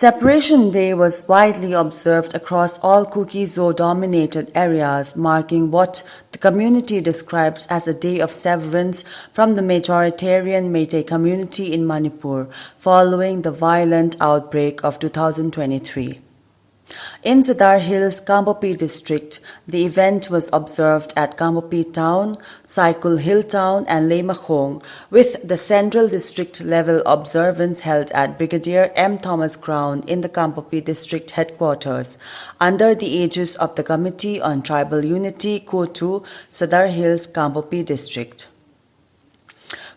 Separation Day was widely observed across all Kuki-Zo dominated areas, marking what the community describes as a day of severance from the majoritarian Meitei community in Manipur following the violent outbreak of 2023. In Sadar Hills, Kangpokpi District, the event was observed at Kangpokpi Town, Saikul Hill Town and Leimakhong, with the central district level observance held at Brigadier M. Thomas Ground in the Kangpokpi District Headquarters, under the aegis of the Committee on Tribal Unity, CoTU, Sadar Hills, Kangpokpi District.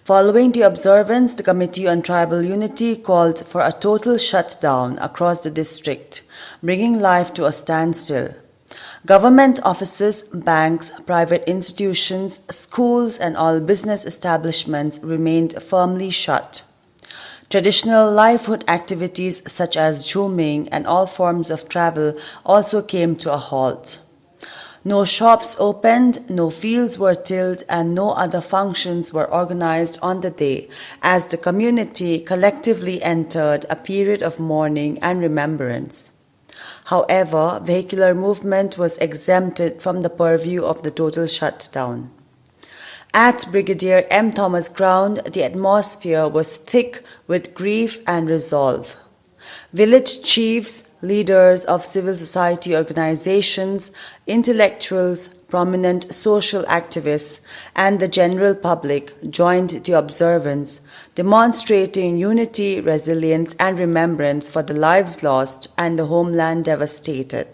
Following the observance, the Committee on Tribal Unity called for a total shutdown across the district, bringing life to a standstill. Government offices, banks, private institutions, schools, and all business establishments remained firmly shut. Traditional livelihood activities such as zooming and all forms of travel also came to a halt. No shops opened, no fields were tilled, and no other functions were organized on the day, as the community collectively entered a period of mourning and remembrance. However, vehicular movement was exempted from the purview of the total shutdown. At Brigadier M. Thomas Ground, the atmosphere was thick with grief and resolve. Village chiefs, leaders of civil society organizations, intellectuals, prominent social activists, and the general public joined the observance, demonstrating unity, resilience, and remembrance for the lives lost and the homeland devastated.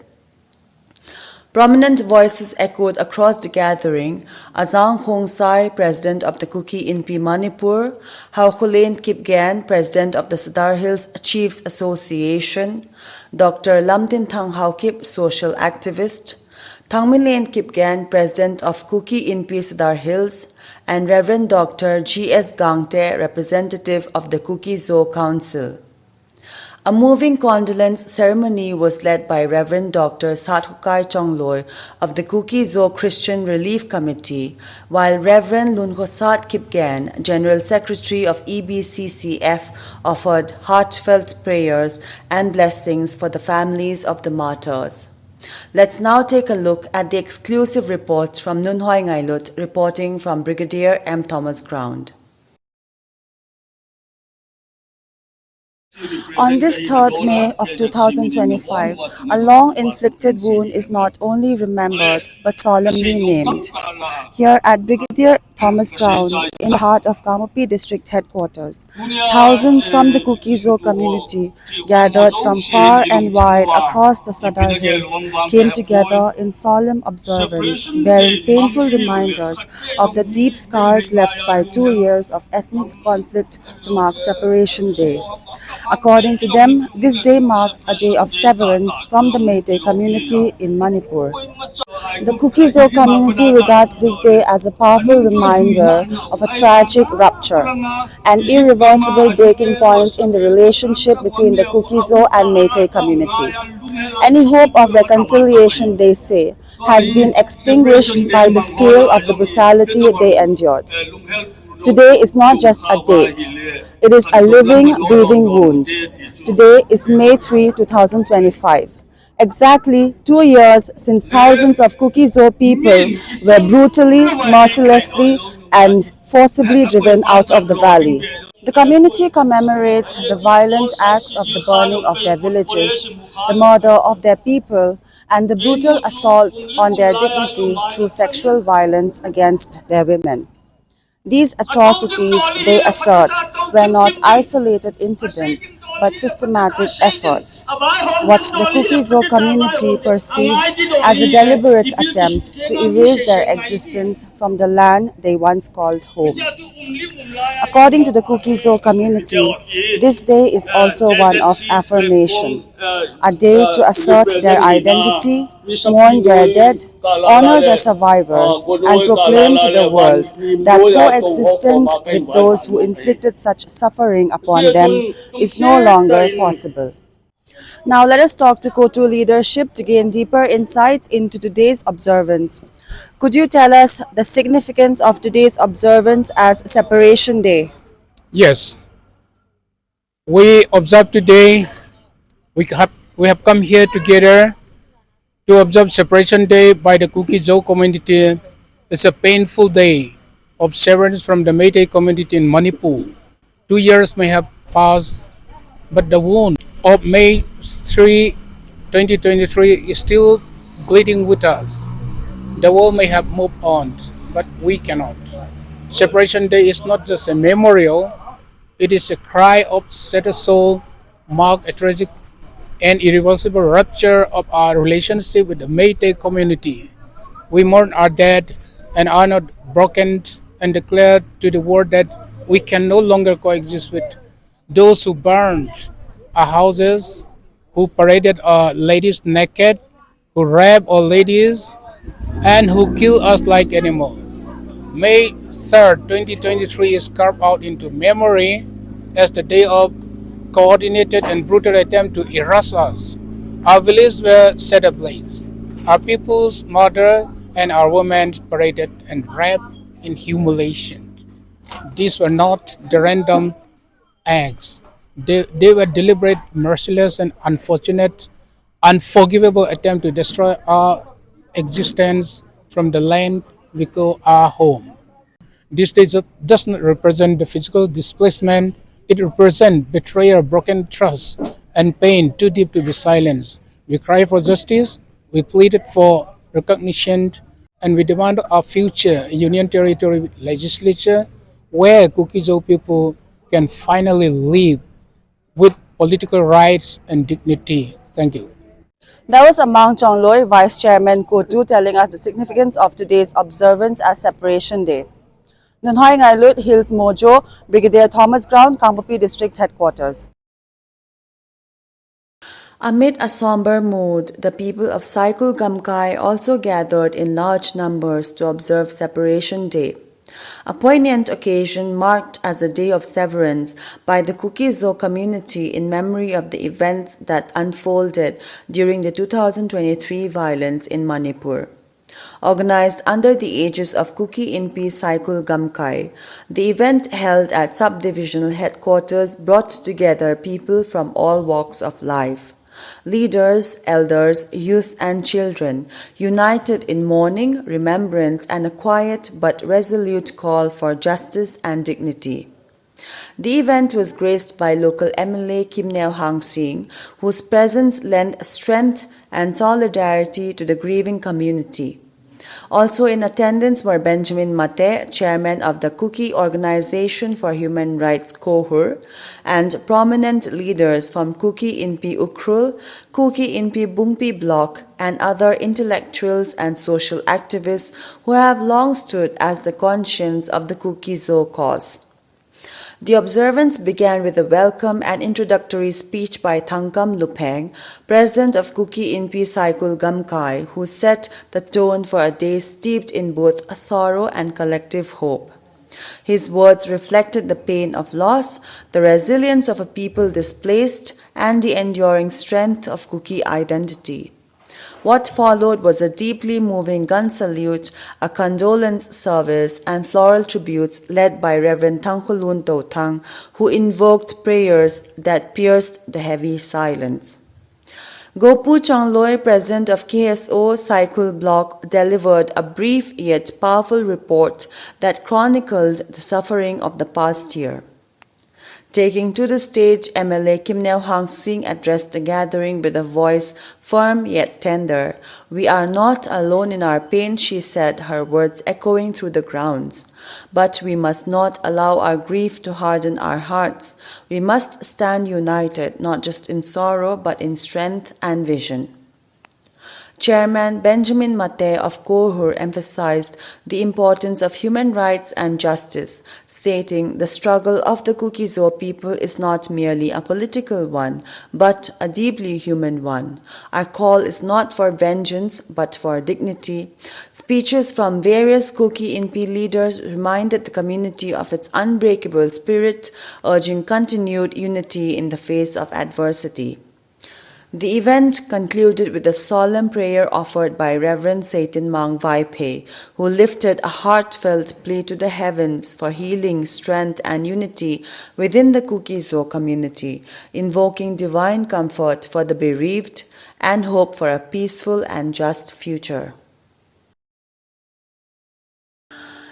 Prominent voices echoed across the gathering: Azang Hongsai, president of the Kuki-Inpi Manipur; Haukulen Kipgan, president of the Sadar Hills Chiefs Association; Dr. Lamtin Thang Haukip, social activist; Thangmilen Kipgan, president of Kuki-Inpi Sadar Hills; and Reverend Dr. G.S. Gangte, representative of the Kuki-Zo Council. A moving condolence ceremony was led by Reverend Dr. Sathukai Chongloy of the Kuki-Zo Christian Relief Committee, while Reverend Lunkhosat Kipgan, General Secretary of EBCCF, offered heartfelt prayers and blessings for the families of the martyrs. Let's now take a look at the exclusive reports from Nunhoy Ngailut, reporting from Brigadier M. Thomas Ground. On this 3rd May of 2025, a long-inflicted wound is not only remembered but solemnly named. Here at Brigadier Thomas Ground, in the heart of Kangpokpi District Headquarters, thousands from the Kuki-Zo community, gathered from far and wide across the Sadar Hills, came together in solemn observance, bearing painful reminders of the deep scars left by 2 years of ethnic conflict to mark Separation Day. According to them, this day marks a day of severance from the Meitei community in Manipur. The Kuki-Zo community regards this day as a powerful reminder of a tragic rupture, an irreversible breaking point in the relationship between the Kuki-Zo and Meitei communities. Any hope of reconciliation, they say, has been extinguished by the scale of the brutality they endured. Today is not just a date. It is a living, breathing wound. Today is May 3, 2025. Exactly 2 years since thousands of Kuki-Zo people were brutally, mercilessly, and forcibly driven out of the valley. The community commemorates the violent acts of the burning of their villages, the murder of their people, and the brutal assaults on their dignity through sexual violence against their women. These atrocities, they assert, were not isolated incidents, but systematic efforts, what the Kuki-Zo community perceives as a deliberate attempt to erase their existence from the land they once called home. According to the Kuki-Zo community, this day is also one of affirmation, a day to assert their identity, mourn their dead, honor their survivors, and proclaim to the world that coexistence with those who inflicted such suffering upon them is no longer possible. Now let us talk to CoTU leadership to gain deeper insights into today's observance. Could you tell us the significance of today's observance as Separation Day? Yes, we observe today We have come here together to observe Separation Day by the Kuki-Zo community. It's a painful day of severance from the Meitei community in Manipur. 2 years may have passed, but the wound of May 3, 2023 is still bleeding with us. The world may have moved on, but we cannot. Separation Day is not just a memorial, it is a cry of shattered soul, mark a tragic and irreversible rupture of our relationship with the Meitei community. We mourn our dead and are not broken and declare to the world that we can no longer coexist with those who burned our houses, who paraded our ladies naked, who raped our ladies, and who kill us like animals. May 3rd, 2023 is carved out into memory as the day of coordinated and brutal attempt to erase us. Our villages were set ablaze. Our people's murdered and our women paraded and raped in humiliation. These were not the random acts. They were deliberate, merciless, and unfortunate, unforgivable attempt to destroy our existence from the land we call our home. This does not represent the physical displacement, it represents betrayal, broken trust, and pain too deep to be silenced. We cry for justice, we pleaded for recognition, and we demand our future Union Territory legislature where Kuki-Zo people can finally live with political rights and dignity. Thank you. That was Amang Chongloi, Vice Chairman CoTU, telling us the significance of today's observance as Separation Day. Nunhoi Ngailut, Hills Mojo, Brigadier Thomas Ground, Kangpokpi District Headquarters. Amid a somber mood, the people of Saikul Gamkai also gathered in large numbers to observe Separation Day, a poignant occasion marked as a day of severance by the Kuki-Zo community in memory of the events that unfolded during the 2023 violence in Manipur. Organized under the aegis of Kuki-Inpi Saikul Gamkai, the event held at subdivisional headquarters brought together people from all walks of life. Leaders, elders, youth and children, united in mourning, remembrance and a quiet but resolute call for justice and dignity. The event was graced by local MLA Kim Neo Hang Sing, whose presence lent strength and solidarity to the grieving community. Also in attendance were Benjamin Meitei, chairman of the Kuki Organization for Human Rights CoTU, and prominent leaders from Kuki-Inpi Ukrul, Kuki-Inpi Bungpi Block, and other intellectuals and social activists who have long stood as the conscience of the Kuki-Zo cause. The observance began with a welcome and introductory speech by Thangkam Lupeng, president of Kuki-Inpi Saikul Gamkai, who set the tone for a day steeped in both sorrow and collective hope. His words reflected the pain of loss, the resilience of a people displaced, and the enduring strength of Kuki identity. What followed was a deeply moving gun salute, a condolence service, and floral tributes led by Reverend Tangkulun Totang, who invoked prayers that pierced the heavy silence. Gopu Changloi, president of KSO Saikul Block, delivered a brief yet powerful report that chronicled the suffering of the past year. Taking to the stage, MLA Kim Neo Hang Sing addressed the gathering with a voice firm yet tender. "We are not alone in our pain," she said, her words echoing through the grounds. "But we must not allow our grief to harden our hearts. We must stand united, not just in sorrow, but in strength and vision." Chairman Benjamin Meitei of CoTU emphasized the importance of human rights and justice, stating the struggle of the Kuki-Zo people is not merely a political one, but a deeply human one. Our call is not for vengeance, but for dignity. Speeches from various Kuki-Inpi leaders reminded the community of its unbreakable spirit, urging continued unity in the face of adversity. The event concluded with a solemn prayer offered by Reverend Satan Mang Meitei, who lifted a heartfelt plea to the heavens for healing, strength, and unity within the Kuki-Zo community, invoking divine comfort for the bereaved and hope for a peaceful and just future.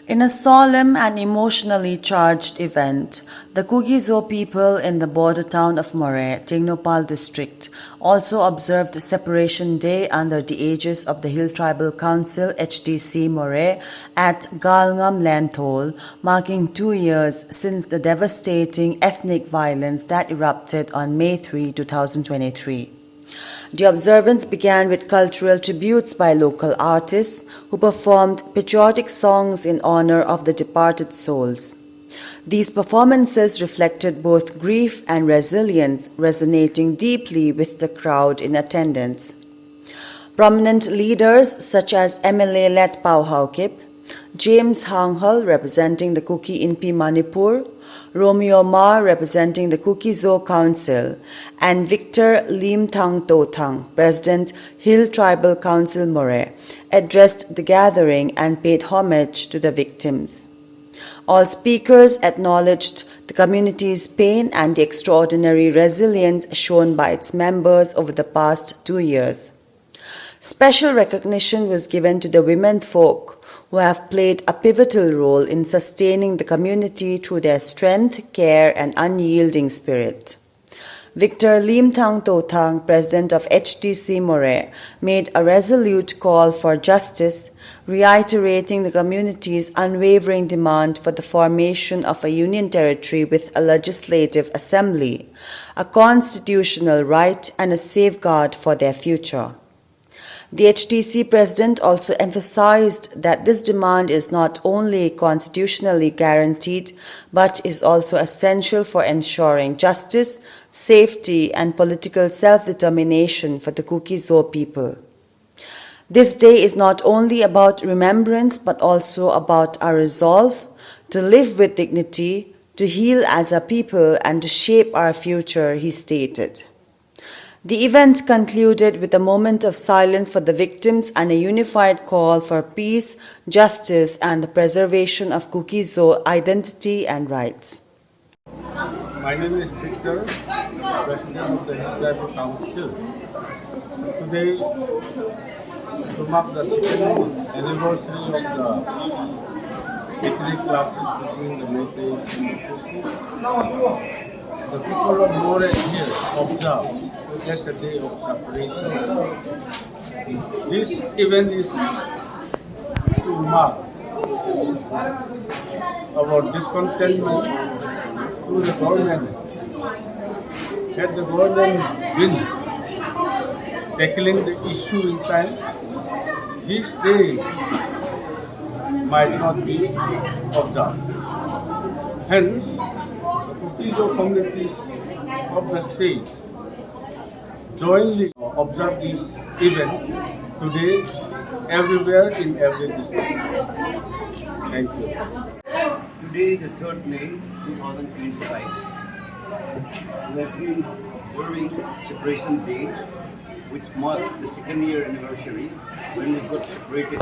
In a solemn and emotionally charged event, the Kuki-Zo people in the border town of Moreh, Kangpokpi District, also observed Separation Day under the aegis of the Hill Tribal Council HDC Moreh at Galngam Landthol, marking 2 years since the devastating ethnic violence that erupted on May 3, 2023. The observance began with cultural tributes by local artists who performed patriotic songs in honor of the departed souls. These performances reflected both grief and resilience, resonating deeply with the crowd in attendance. Prominent leaders such as MLA Let Pau Haukip, James Hanghal representing the Kuki Inpi Manipur, Romeo Ma representing the Kuki-Zo Council, and Victor Lim Thang To Thang, President Hill Tribal Council Moreh, addressed the gathering and paid homage to the victims. All speakers acknowledged the community's pain and the extraordinary resilience shown by its members over the past 2 years. Special recognition was given to the women folk who have played a pivotal role in sustaining the community through their strength, care, and unyielding spirit. Victor Lim Thang To Thang, president of HDC Moreh, made a resolute call for justice, reiterating the community's unwavering demand for the formation of a union territory with a legislative assembly, a constitutional right, and a safeguard for their future. The HDC president also emphasized that this demand is not only constitutionally guaranteed, but is also essential for ensuring justice, safety, and political self-determination for the Kuki-Zo people. This day is not only about remembrance, but also about our resolve to live with dignity, to heal as a people, and to shape our future, he stated. The event concluded with a moment of silence for the victims and a unified call for peace, justice, and the preservation of Kuki-Zo identity and rights. My name is Victor, President of the Hill Tribal Council. Today, to mark the second anniversary of the ethnic clashes between the Meiteis and the Kuki, the people of Moreh here observe just a day of separation. This event is to mark our discontentment to the government. Had the government been tackling the issue in time, this day might not be observed. Hence, the Kuki-Zo communities of the state jointly observe this event today everywhere in every district. Thank you. Today, the 3rd May 2025, we have been observing Separation Day, which marks the 2nd year anniversary when we got separated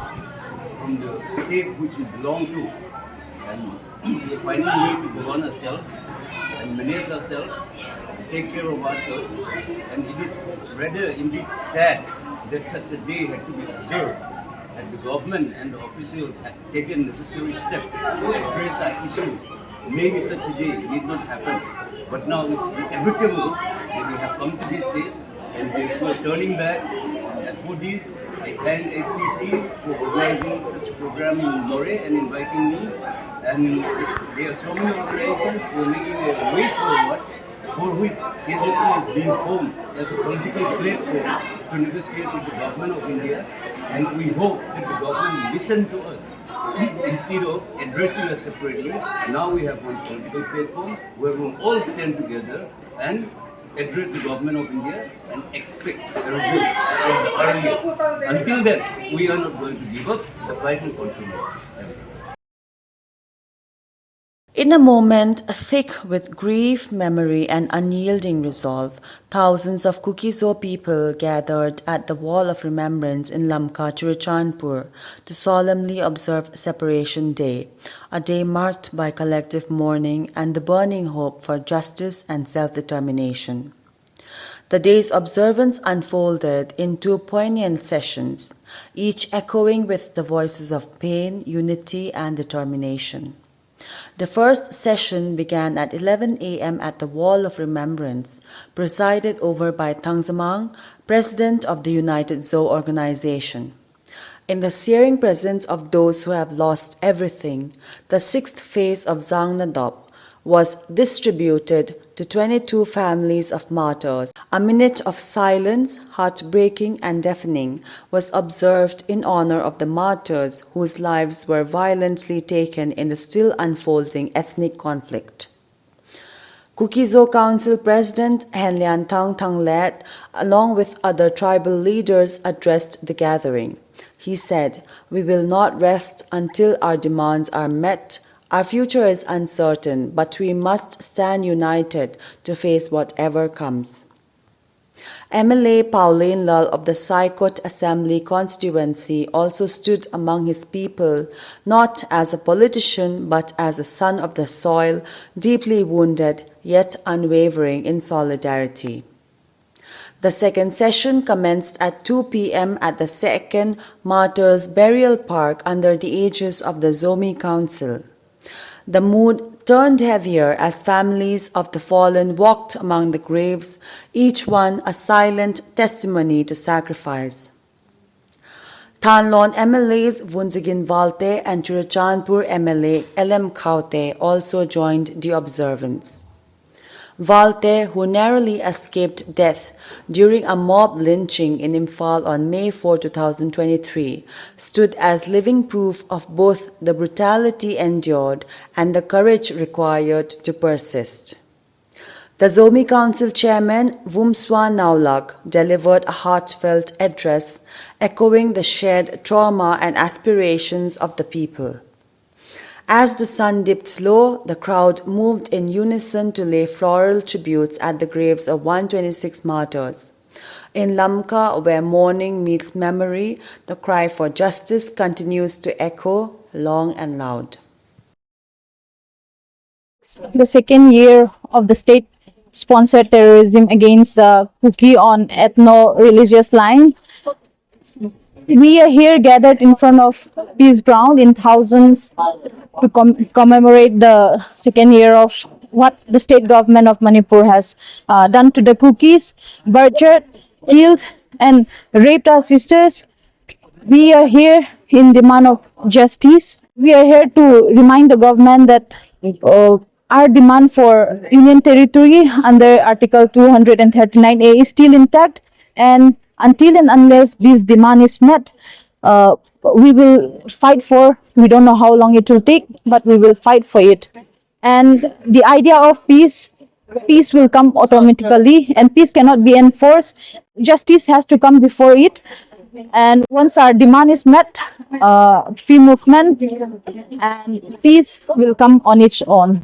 from the state which we belong to, and we are finding a way to govern ourselves and manage ourselves, take care of ourselves, and it is rather indeed sad that such a day had to be observed, that the government and the officials had taken necessary steps to address our issues. Maybe such a day need not happen, but now it's inevitable that we have come to these days and there is no turning back. As for this, I thank HTC for organizing such a program in Moreh and inviting me, and there are so many organizations who are making a way forward, for which KZC is being formed as a political platform to negotiate with the government of India, and we hope that the government will listen to us instead of addressing us separately. Now we have one political platform where we will all stand together and address the government of India and expect a result at the earliest. Until then, we are not going to give up. The fight will continue. In a moment thick with grief, memory, and unyielding resolve, thousands of Kuki-Zo people gathered at the Wall of Remembrance in Lamka, Churachandpur, to solemnly observe Separation Day, a day marked by collective mourning and the burning hope for justice and self-determination. The day's observance unfolded in two poignant sessions, each echoing with the voices of pain, unity, and determination. The first session began at 11 a.m. at the Wall of Remembrance, presided over by Tangsamang, President of the United Zo Organization. In the searing presence of those who have lost everything, the sixth phase of Zangnadop was distributed to 22 families of martyrs. A minute of silence, heartbreaking and deafening, was observed in honor of the martyrs whose lives were violently taken in the still unfolding ethnic conflict. Kuki-Zo Council President Henlian Thang Thanglet, along with other tribal leaders, addressed the gathering. He said, "We will not rest until our demands are met. Our future is uncertain, but we must stand united to face whatever comes." MLA Pauline Lull of the Saikul Assembly constituency also stood among his people, not as a politician but as a son of the soil, deeply wounded yet unwavering in solidarity. The second session commenced at 2 p.m. at the second Martyrs Burial Park under the aegis of the Zomi Council. The mood turned heavier as families of the fallen walked among the graves, each one a silent testimony to sacrifice. Thanlon MLAs Vunjigin Valte and Churachandpur MLA LM Khaute also joined the observance. Valte, who narrowly escaped death during a mob lynching in Imphal on May 4, 2023, stood as living proof of both the brutality endured and the courage required to persist. The Zomi Council Chairman Vumswa Naulag delivered a heartfelt address echoing the shared trauma and aspirations of the people. As the sun dipped low, the crowd moved in unison to lay floral tributes at the graves of 126 martyrs. In Lamka, where mourning meets memory, the cry for justice continues to echo long and loud. The second year of the state-sponsored terrorism against the Kuki on ethno-religious line. We are here gathered in front of Peace Ground in thousands to commemorate the second year of what the state government of Manipur has done to the Kukis, butchered, killed, and raped our sisters. We are here in demand of justice. We are here to remind the government that our demand for Union territory under Article 239A is still intact, and until and unless this demand is met, we will fight for, we don't know how long it will take, but we will fight for it. And the idea of peace will come automatically, and peace cannot be enforced. Justice has to come before it. And once our demand is met, free movement and peace will come on its own.